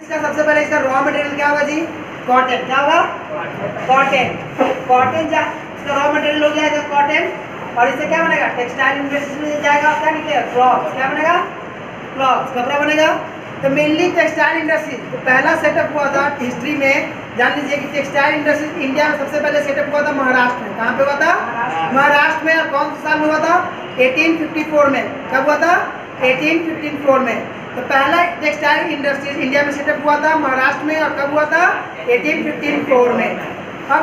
इसका सबसे पहले इसका रॉ मटेरियल क्या होगा जी? कॉटन। क्या होगा? कॉटन। कॉटन इसका रॉ मटेरियल हो गया कॉटन, और इससे क्या बनेगा? टेक्सटाइल इंडस्ट्री में जाएगा, क्या निकलेगा? क्लॉथ। क्या बनेगा? क्लॉथ, कपड़ा बनेगा। तो मेनली टेक्सटाइल इंडस्ट्री तो पहला सेटअप हुआ था हिस्ट्री में, जान लीजिए कि टेक्सटाइल इंडस्ट्री इंडिया में सबसे पहले सेटअप हुआ था महाराष्ट्र में। कहाँ पे हुआ था? महाराष्ट्र में। कौन से साल में हुआ था? 1854 में। कब हुआ था? 1854 में। तो पहला टेक्सटाइल इंडस्ट्रीज इंडिया में सेटअप हुआ था महाराष्ट्र में, और कब हुआ था? 1854 में। अब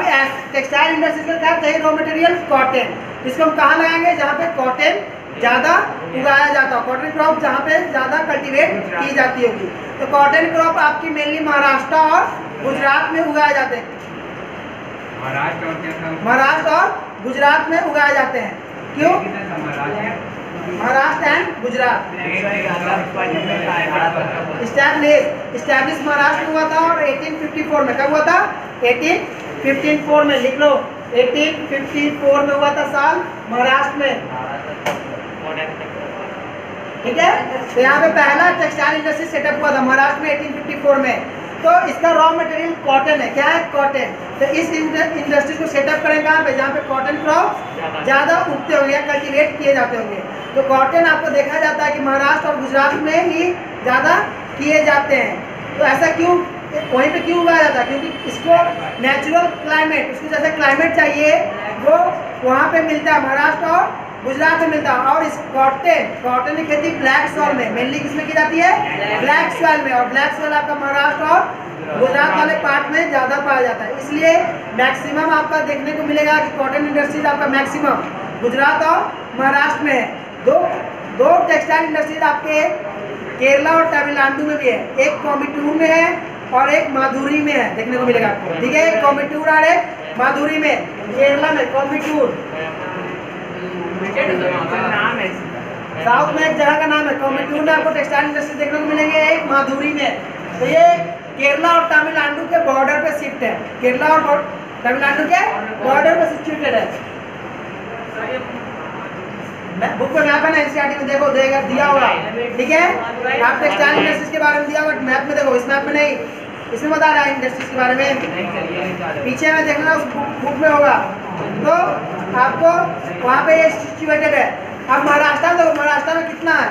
टेक्सटाइल इंडस्ट्रीज का क्या चाहिए? Raw material cotton. इसको हम कहाँ लगाएंगे? जहाँ पे कॉटन ज़्यादा उगाया जाता हो, कॉटन क्रॉप जहाँ पे ज़्यादा कल्टीवेट की जाती होगी। तो कॉटन क्रॉप आपकी मेनली महाराष्ट्र और गुजरात में उगाए जाते हैं। महाराष्ट्र और गुजरात में उगाए जाते हैं। क्यों? महाराष्ट्र एंड गुजरात। स्टैब्लिश महाराष्ट्र में हुआ था, और 1854 में। कब हुआ था? 1854 में। लिख लो, 1854 में हुआ था साल, महाराष्ट्र में। ठीक है। तो यहाँ पे पहला टेक्सटाइल इंडस्ट्री सेटअप हुआ था महाराष्ट्र में 1854 में। तो इसका रॉ मटेरियल कॉटन है। क्या है? कॉटन। तो इस इंडस्ट्री को सेटअप करें कहाँ पे? जहाँ पे कॉटन क्रॉप ज़्यादा उगते होंगे या कल्टीवेट किए जाते होंगे। तो कॉटन आपको देखा जाता है कि महाराष्ट्र और गुजरात में ही ज़्यादा किए जाते हैं। तो ऐसा क्यों, वहीं पे क्यों उगाया जाता है? क्योंकि इसको नेचुरल क्लाइमेट, उसको जैसे क्लाइमेट चाहिए वो वहाँ पे मिलता है, महाराष्ट्र और गुजरात में मिलता है। और इस कॉटन की खेती ब्लैक सॉइल में, मेनली किसमें की जाती है? ब्लैक सॉइल में। और ब्लैक सॉइल आपका महाराष्ट्र और गुजरात वाले पार्ट में ज़्यादा पाया जाता है। इसलिए मैक्सिमम आपका देखने को मिलेगा कि कॉटन इंडस्ट्रीज आपका मैक्सिमम गुजरात और महाराष्ट्र में है। दो टेक्सटाइल इंडस्ट्रीज आपके केरला और तमिलनाडु में भी है। एक कोयम्बटूर में है और एक माधुरी में है, देखने को मिलेगा आपको। ठीक है, एक कोयम्बटूर और एक माधुरी में। केरला में कोयम्बटूर, साउथ में एक जगह का नाम है कोयम्बटूर में आपको टेक्सटाइल इंडस्ट्री देखने को मिलेंगे, एक माधुरी में। तो ये केरला और तमिलनाडु के बॉर्डर पे शिफ्ट है। केरला और तमिलनाडु के बॉर्डर पे सिचुएटेड है। बुक में मैप है ना, एनसीईआरटी में देखो देगा दिया होगा। ठीक है, आप टेक्सटाइल इंडस्ट्रीज के बारे में दिया होगा मैप में, देखो इस मैप में नहीं, इसमें बता रहा है इंडस्ट्रीज के बारे में। पीछे में देखना उस बुक में होगा। तो आपको वहाँ पे ये सिचुएटेड है। अब महाराष्ट्र में देखो, महाराष्ट्र में कितना है?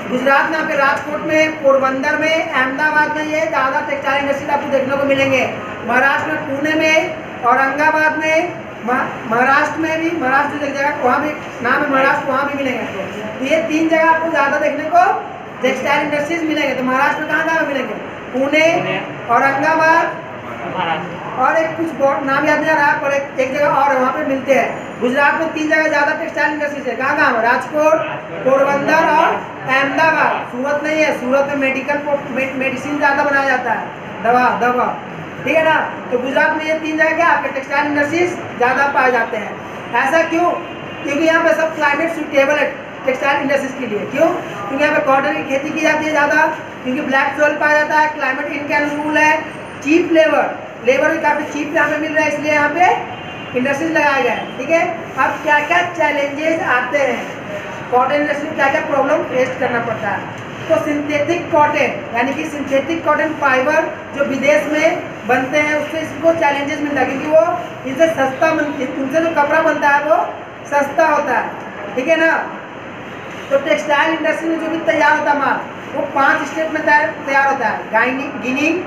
गुजरात में आपके राजकोट में, पोरबंदर में, अहमदाबाद में ये ज़्यादा टेक्सटाइल इंडस्ट्रीज आपको देखने को मिलेंगे। महाराष्ट्र में पुणे में, औरंगाबाद में, महाराष्ट्र में भी, महाराष्ट्र एक जगह वहाँ भी नाम है महाराष्ट्र, वहाँ भी मिलेंगे आपको। तो ये 3 जगह आपको ज़्यादा देखने को टेक्सटाइल इंडस्ट्रीज मिलेंगे। तो महाराष्ट्र में कहाँ मिलेंगे? पुणे, औरंगाबाद, और एक कुछ नाम याद नहीं आ रहा है, पर एक जगह और वहाँ पे मिलते हैं। गुजरात में 3 जगह ज़्यादा टेक्सटाइल इंडस्ट्रीज है। कहाँ कहाँ? राजकोट, पोरबंदर और अहमदाबाद। सूरत नहीं है, सूरत में मेडिसिन ज़्यादा बनाया जाता है, दवा। ठीक है ना। तो गुजरात में ये 3 जगह क्या आपके टेक्सटाइल इंडस्ट्रीज ज़्यादा पाए जाते हैं। ऐसा क्यों? क्योंकि यहाँ पे सब क्लाइमेट सूटेबल है टेक्सटाइल इंडस्ट्रीज के लिए। क्यों? क्योंकि यहाँ पे कॉटन की खेती की जाती है ज़्यादा, क्योंकि ब्लैक सॉइल पाया जाता है, क्लाइमेट इनके अनुकूल है, चीप लेबर भी काफ़ी चीप यहाँ पे मिल रहा है, इसलिए यहाँ पे इंडस्ट्रीज लगाया गया है। ठीक है। अब क्या क्या चैलेंजेस आते हैं कॉटन इंडस्ट्री में, क्या क्या प्रॉब्लम फेस करना पड़ता है? तो सिंथेटिक कॉटन, यानी कि सिंथेटिक कॉटन फाइबर जो विदेश में बनते हैं, उससे इसको चैलेंजेस मिलता है, क्योंकि वो इनसे सस्ता उनसे जो कपड़ा बनता है वो सस्ता होता है। ठीक है ना। तो टेक्सटाइल इंडस्ट्री में जो भी तैयार होता है माल, वो 5 स्टेप में तैयार होता है। Ginning,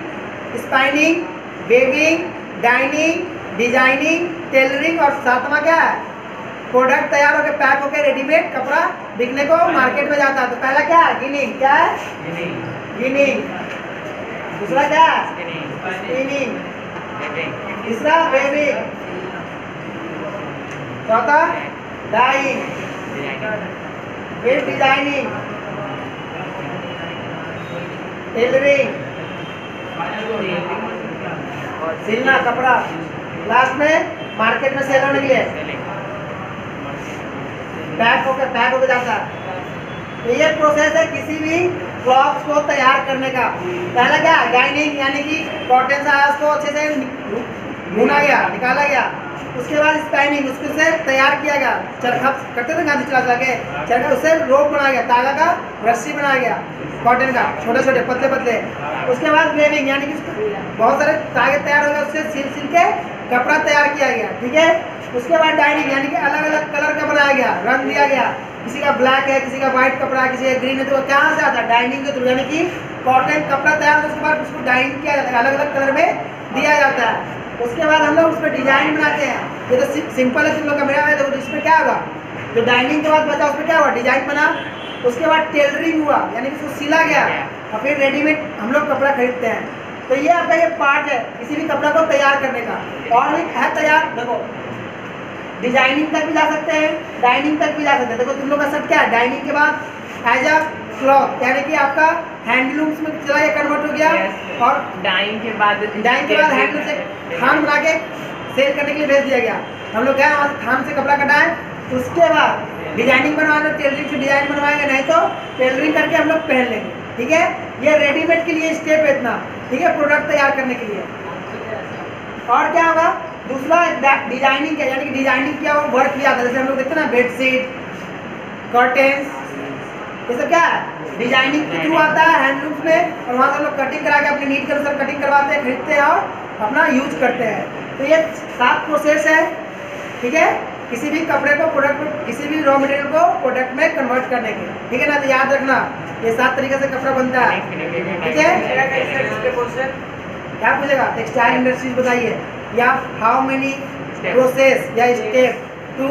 spinning, weaving, dyeing, designing, tailoring, और 7वां क्या है? प्रोडक्ट तैयार होकर पैक होकर रेडीमेड कपड़ा बिकने को मार्केट में जाता है। तो पहला क्या है? गिनिंग। क्या है? गिनिंग। दूसरा क्या है? स्पिनिंग। तीसरा वेविंग। चौथा डाइंग, फिर डिजाइनिंग, टेलरिंग, सिलना कपड़ा, लास्ट में मार्केट में सेल होने के लिए पैक होकर जाता है। तो ये प्रोसेस है किसी भी क्लॉथ्स को तैयार करने का। पहला क्या है? गाइनिंग, यानी कि कॉटन से उसको अच्छे से भुना गया, निकाला गया। उसके बाद स्पाइनिंग, उसको से तैयार किया गया, चरखा करते थे गांधी चला के, चरखा उससे रोप बनाया गया, तागा का रस्सी बनाया गया कॉटन का, छोटे छोटे पतले पतले। उसके बाद वेविंग यानी कि बहुत सारे तागे तैयार हो गए, उससे सिल सिल के कपड़ा तैयार किया गया, ठीक है। उसके बाद डाइनिंग यानी कि अलग अलग कलर का बनाया गया, रंग दिया गया, किसी का ब्लैक है, किसी का व्हाइट कपड़ा है, किसी का ग्रीन है, तो कहाँ से आता है? डाइनिंग के थ्रू, यानी कि कॉटन कपड़ा तैयार होने के बाद उसको डाइनिंग किया जाता है, अलग अलग कलर में दिया जाता है। उसके बाद हम लोग उस पर डिजाइन बनाते हैं। ये तो सिंपल है, तुम लोग का मेरा है, तो इसमें क्या होगा, जो डाइनिंग के बाद बचा उसमें क्या हुआ, डिजाइन बना। उसके बाद टेलरिंग हुआ, यानी कि उसको सिला गया, और फिर रेडीमेड हम लोग कपड़ा खरीदते हैं। तो ये आपका ये पार्ट है किसी भी कपड़ा को तैयार करने का। और भी है तैयार, देखो डिजाइनिंग तक भी जा सकते हैं, डाइनिंग तक भी जा सकते हैं। देखो तुम लोग का सब क्या है, डाइनिंग के बाद एज अ क्लॉथ, यानी कि आपका हैंडलूम्स में चला गया, कन्वर्ट हो गया। और डाइंग के बाद हैंडलूम से थान बना के सेल करने के लिए भेज दिया गया। हम लोग गए वहाँ थान से कपड़ा कटाए, उसके बाद डिजाइनिंग बनवाएंगे, टेलरिंग से डिजाइन बनवाएंगे, नहीं तो टेलरिंग करके हम लोग पहन लेंगे, ठीक है। ये रेडीमेड के लिए स्टेप है इतना, ठीक है, प्रोडक्ट तैयार करने के लिए। और क्या होगा, दूसरा डिजाइनिंग का, यानी कि डिजाइनिंग किया हुआ वर्क किया था, जैसे हम लोग देखते हैं ना बेडशीट, कर्टेंस, ये सब क्या है, डिजाइनिंग के थ्रू आता है हैंडलूम्स में। और वहाँ से हम लोग कटिंग करा के अपनी नीड के अनुसार कटिंग करवाते हैं, खरीदते हैं और अपना यूज करते हैं। तो ये 7 प्रोसेस है, ठीक है, किसी भी कपड़े को प्रोडक्ट में, किसी भी रॉ मटेरियल को प्रोडक्ट में कन्वर्ट करने के, ठीक है ना। तो याद रखना ये 7 तरीके से कपड़ा बनता है, ठीक है। क्या पूछेगा, टेक्सटाइल इंडस्ट्रीज बताइए, या हाउ मेनी प्रोसेस या step to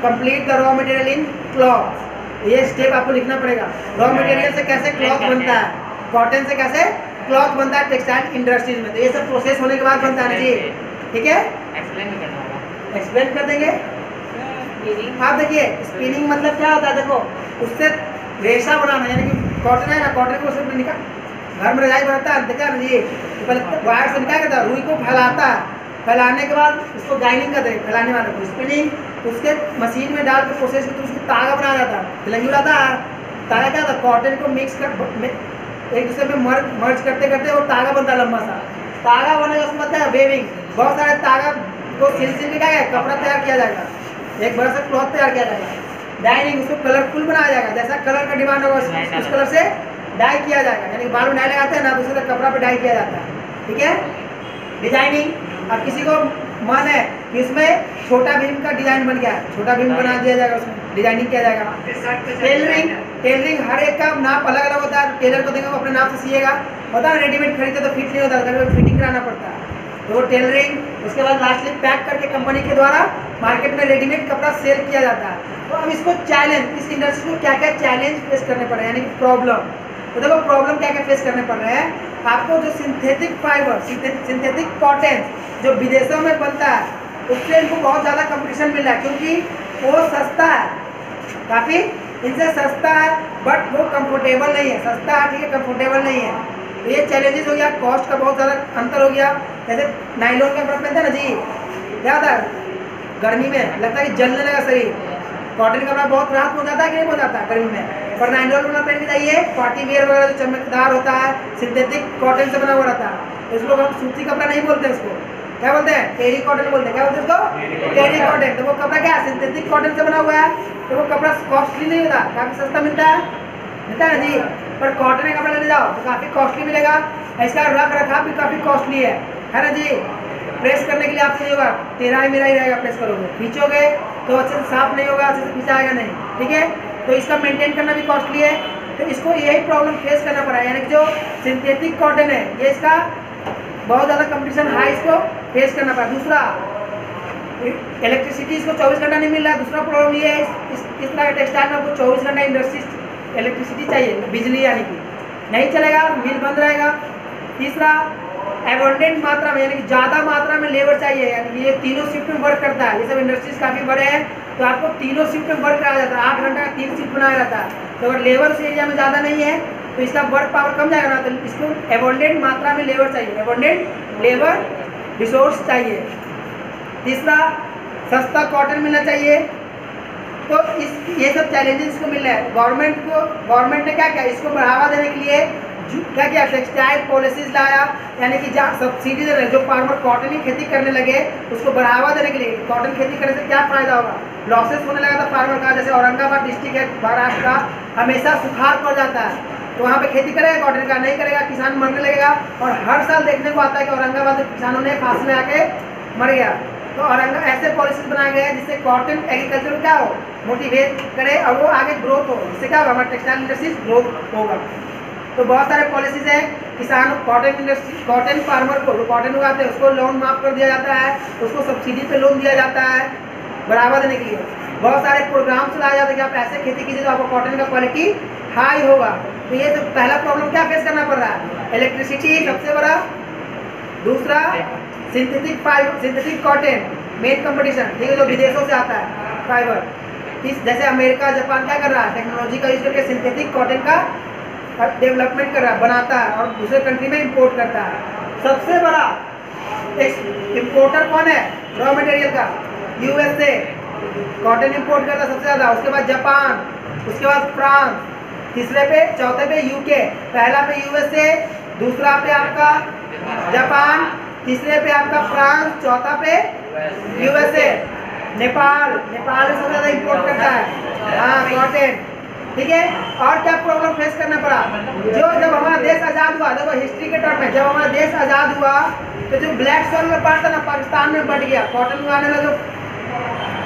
complete the raw material in cloth. ये स्टेप आपको लिखना पड़ेगा। रॉ मटेरियल से कैसे क्लॉथ बनता है, कॉटन से कैसे क्लॉथ बनता है टेक्सटाइल इंडस्ट्रीज में। तो ये सब प्रोसेस होने के बाद बनता है जी, ठीक है। एक्सप्लेन कर देंगे। आप देखिए स्पिनिंग मतलब क्या होता है, देखो उससे रेशा बनाना, यानी कि कॉटन है ना, कॉटन को उससे निकाल, घर में रजाई बनाता है, देखा ना जी, तो पहले वायर से क्या करता है, रुई को फैलाता है, फैलाने के बाद उसको गाइनिंग करते हैं, फैलाने वाले को स्पिनिंग, उसके मशीन में डाल के प्रोसेस करके उसको तागा बनाया जाता है, फिलंगी उड़ाता है। तागा क्या होता है, कॉटन को मिक्स कर एक दूसरे में मर्ज करते करते वो तागा बनता है, लंबा सा तागा बनेगा, उसमें बनता है वेविंग। बहुत सारे तागा को सिल के क्या है, कपड़ा तैयार किया जाएगा, एक बड़ा सा क्लॉथ तैयार किया जाएगा। डाइनिंग, उसको कलरफुल बनाया जाएगा, जैसा कलर का डिमांड होगा उस कलर से डाई किया जाएगा, यानी बाल में डाई लगाते हैं ना, दूसरे कपड़ा पे डाई किया जाता है, ठीक है। डिजाइनिंग, अब किसी को मन है कि इसमें छोटा भीम का डिजाइन बन गया, छोटा भीम बना दिया जाएगा, उसमें डिजाइनिंग किया जाएगा। टेलरिंग हर एक का नाप अलग अलग होता है, टेलर को देंगे वो अपने नाप से सिएगा, होता है रेडीमेड खरीदते तो फिट नहीं होता, कभी फिटिंग कराना पड़ता है, तो वो टेलरिंग। उसके बाद लास्टली पैक करके कंपनी के द्वारा मार्केट में रेडीमेड कपड़ा सेल किया जाता है। तो अब इसको चैलेंज, इस इंडस्ट्री को क्या क्या चैलेंज फेस करने पड़ रहे हैं, यानी कि प्रॉब्लम। तो देखो प्रॉब्लम क्या क्या फेस करने पड़ रहे हैं आपको, जो सिंथेटिक फाइबर, सिंथेटिक कॉटन जो विदेशों में बनता है, उससे इनको बहुत ज़्यादा कंपटीशन मिल रहा है, क्योंकि वो सस्ता है, काफ़ी इनसे सस्ता है, बट वो कंफर्टेबल नहीं है। सस्ता है ठीक है, कंफर्टेबल नहीं है, तो ये चैलेंजेस हो गया, कॉस्ट का बहुत ज़्यादा अंतर हो गया। जैसे नाइलॉन का कपड़ा पहनते हैं ना जी, क्या होता है गर्मी में लगता है कि जलने लगा शरीर, कॉटन का कपड़ा बहुत राहत हो जाता है कि नहीं हो जाता है गर्मी में, पर नाइलॉन वाला पहन के जाइए, पार्टी वेयर वगैरह जो चमकदार होता है, सिंथेटिक कॉटन से बना हुआ रहता है, इसको हम सूती कपड़ा नहीं बोलते, उसको क्या बोलते हैं, टेरी कॉटन बोलते हैं। क्या बोलते हैं उसको, टेरी कॉटन। तो वो कपड़ा क्या है, सिंथेटिक कॉटन से बना हुआ है, तो वो कपड़ा कॉस्टली नहीं होता, काफ़ी सस्ता मिलता है ना जी। पर कॉटन का कपड़ा लेने जाओ तो काफ़ी कॉस्टली मिलेगा, इसका रख रखाव भी काफ़ी कॉस्टली है ना जी। प्रेस करने के लिए आपसे होगा, तेरा ही मेरा ही रहेगा, प्रेस करोगे, खींचोगे तो अच्छे से साफ नहीं होगा, अच्छे से खींचाएगा नहीं, ठीक है। तो इसका मेंटेन करना भी कॉस्टली है, तो इसको यही प्रॉब्लम फेस करना पड़ा है, यानी कि जो सिंथेटिक कॉटन है ये इसका बहुत ज़्यादा कंपटीशन हाई, इसको फेस करना पड़ा। दूसरा इलेक्ट्रिसिटी, इसको 24 घंटा नहीं मिल रहा है, दूसरा प्रॉब्लम ये है, इस तरह के टेक्सटाइल में आपको 24 घंटा इंडस्ट्री इलेक्ट्रिसिटी चाहिए, बिजली, यानी कि नहीं चलेगा, मिल बंद रहेगा। तीसरा एबंडेंट मात्रा में, यानी कि ज़्यादा मात्रा में लेबर चाहिए, यानी कि ये तीनों शिफ्ट में वर्क करता है, ये सब इंडस्ट्रीज काफ़ी बड़े हैं, तो आपको तीनों शिफ्ट में वर्क कराया जाता है, 8 घंटा का 3 शिफ्ट बनाया जाता है। तो अगर लेबर उस एरिया में ज़्यादा नहीं है तो इसका वर्क पावर कम जाएगा ना, तो इसको एबंडेंट मात्रा में लेबर चाहिए, एबंडेंट लेबर रिसोर्स चाहिए। तीसरा सस्ता कॉटन मिलना चाहिए। तो ये सब चैलेंजेस को मिल रहा है। गवर्नमेंट ने क्या किया, इसको बढ़ावा देने के लिए क्या किया, टेक्सटाइल पॉलिसीज लाया, यानी कि जहाँ सब्सिडी दे रहे, जो फार्मर कॉटन की खेती करने लगे उसको बढ़ावा देने के लिए। कॉटन खेती करने से क्या फायदा होगा, लॉसेस होने लगा था फार्मर का। जैसे औरंगाबाद डिस्ट्रिक्ट है महाराष्ट्र का, हमेशा सुखाड़ पड़ जाता है, तो वहाँ पे खेती करेगा कॉटन का, नहीं करेगा किसान मरने लगेगा। और हर साल देखने को आता है कि औरंगाबाद में किसानों ने फांसी में आके मर गया। तो औरंगाबाद ऐसे पॉलिसीज बनाए गए हैं जिससे कॉटन एग्रीकल्चर क्या हो, मोटिवेट करे और वो आगे ग्रोथ हो, जिससे क्या होगा, हमारा टेक्सटाइल इंडस्ट्रीज ग्रोथ होगा। तो बहुत सारे पॉलिसीज हैं, किसान कॉटन इंडस्ट्री, कॉटन फार्मर को जो कॉटन उगाते हैं उसको लोन माफ कर दिया जाता है, उसको सब्सिडी पे लोन दिया जाता है बढ़ावा देने के लिए। बहुत सारे प्रोग्राम चलाए जाते हैं कि आप ऐसे खेती कीजिए तो आपको कॉटन का क्वालिटी हाई होगा। तो ये तो पहला प्रॉब्लम क्या फेस करना पड़ रहा है, इलेक्ट्रिसिटी सबसे बड़ा, दूसरा सिंथेटिक कॉटन मेन कंपटीशन, ठीक है, जो विदेशों से आता है फाइबर। जैसे अमेरिका जापान क्या कर रहा है, टेक्नोलॉजी का यूज करके सिंथेटिक कॉटन का डेवलपमेंट कर रहा है, बनाता है और दूसरे कंट्री में इंपोर्ट करता है। सबसे बड़ा इंपोर्टर कौन है रॉ मटेरियल का, यूएसए कॉटन इंपोर्ट करता है सबसे ज़्यादा, उसके बाद जापान, उसके बाद फ्रांस, तीसरे पे चौथे पे यूके, पहला पे यूएसए, दूसरा पे आपका जापान, तीसरे पे आपका फ्रांस, चौथा पे यूएसए। नेपाल सबसे ज़्यादा इंपोर्ट करता है हाँ कॉटन, ठीक है। और क्या प्रॉब्लम फेस करना पड़ा, जो जब हमारा देश आज़ाद हुआ, देखो हिस्ट्री के टर्म में जब हमारा देश आज़ाद हुआ तो जो ब्लैक सोइल में पार्ट था ना पाकिस्तान में बढ़ गया, कॉटन उगाने वाला जो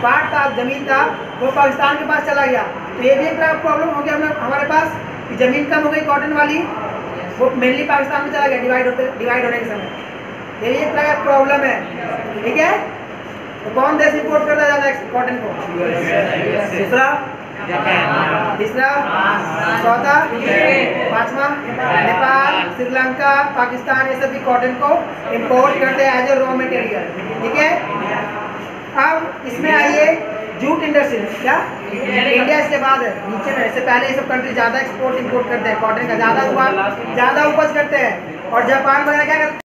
पार्ट था, जमीन था, वो पाकिस्तान के पास चला गया। तो ये भी एक प्रॉब्लम हो गया हमारे पास कि ज़मीन कम हो गई कॉटन वाली, वो मेनली पाकिस्तान में चला गया डिवाइड होने के समय। ये भी एक तरह का प्रॉब्लम है, ठीक है। तो कौन देश इंपोर्ट करता है ज़्यादा कॉटन को, दूसरा, तीसरा, चौथा, पांचवा नेपाल, श्रीलंका, पाकिस्तान, ये सभी कॉटन को इंपोर्ट करते हैं एज ए रॉ मटेरियल, ठीक है। अब इसमें आइए जूट इंडस्ट्री, क्या इंडिया इसके बाद है नीचे में, इससे पहले ये सब कंट्री ज़्यादा एक्सपोर्ट इंपोर्ट करते हैं, कॉटन का ज़्यादा उपज करते हैं। और जापान वगैरह क्या करते हैं,